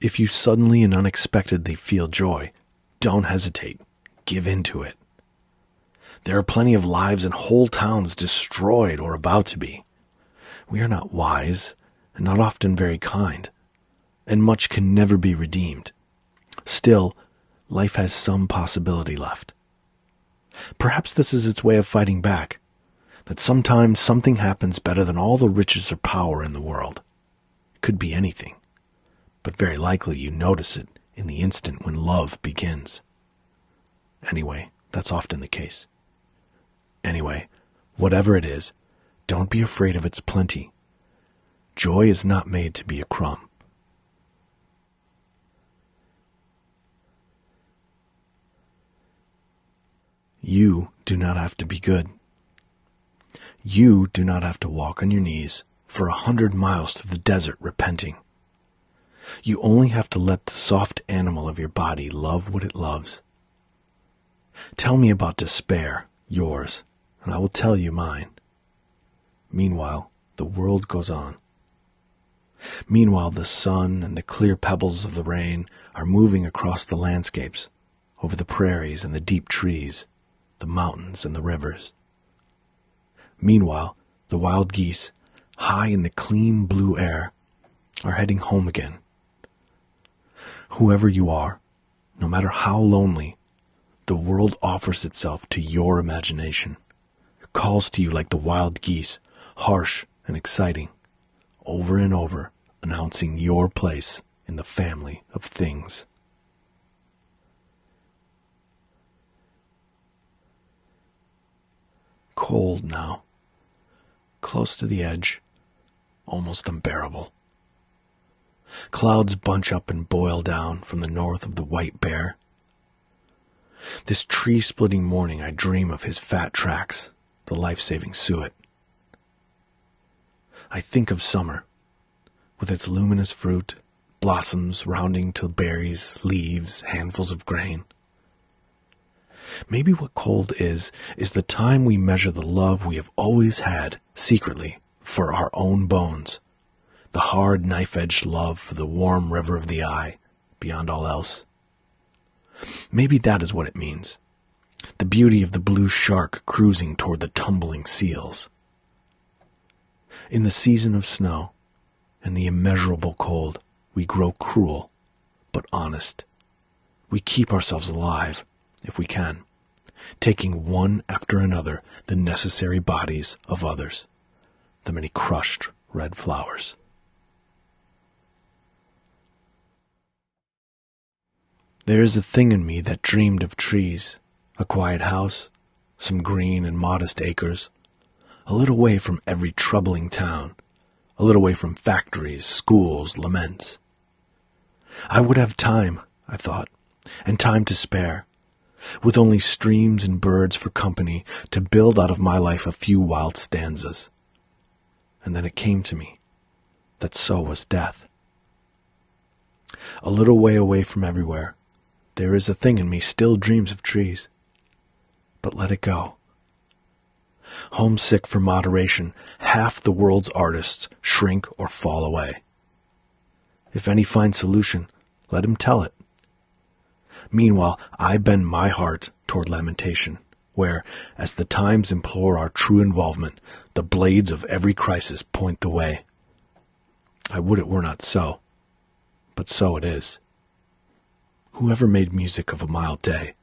If you suddenly and unexpectedly feel joy, don't hesitate. Give in to it. There are plenty of lives and whole towns destroyed or about to be. We are not wise, and not often very kind, and much can never be redeemed. Still, life has some possibility left. Perhaps this is its way of fighting back, that sometimes something happens better than all the riches or power in the world. It could be anything, but very likely you notice it in the instant when love begins. Anyway, that's often the case. Anyway, whatever it is, don't be afraid of its plenty. Joy is not made to be a crumb. You do not have to be good. You do not have to walk on your knees for 100 miles through the desert repenting. You only have to let the soft animal of your body love what it loves. Tell me about despair, yours, and I will tell you mine. Meanwhile, the world goes on. Meanwhile, the sun and the clear pebbles of the rain are moving across the landscapes, over the prairies and the deep trees, the mountains and the rivers. Meanwhile, the wild geese, high in the clean blue air, are heading home again. Whoever you are, no matter how lonely, the world offers itself to your imagination. It calls to you like the wild geese, harsh and exciting, over and over, announcing your place in the family of things. Cold now, close to the edge, almost unbearable. Clouds bunch up and boil down from the north of the White Bear. This tree-splitting morning I dream of his fat tracks, the life-saving suet. I think of summer, with its luminous fruit, blossoms rounding to berries, leaves, handfuls of grain. Maybe what cold is the time we measure the love we have always had, secretly, for our own bones, the hard knife-edged love for the warm river of the eye, beyond all else. Maybe that is what it means, the beauty of the blue shark cruising toward the tumbling seals. In the season of snow and the immeasurable cold, we grow cruel, but honest. We keep ourselves alive, if we can, taking one after another the necessary bodies of others, the many crushed red flowers. There is a thing in me that dreamed of trees, a quiet house, some green and modest acres, a little way from every troubling town, a little way from factories, schools, laments. I would have time, I thought, and time to spare, with only streams and birds for company, to build out of my life a few wild stanzas. And then it came to me that so was death. A little way away from everywhere, there is a thing in me still dreams of trees. But let it go. Homesick for moderation, half the world's artists shrink or fall away. If any find solution, let him tell it. Meanwhile, I bend my heart toward lamentation, where, as the times implore our true involvement, the blades of every crisis point the way. I would it were not so, but so it is. Whoever made music of a mild day?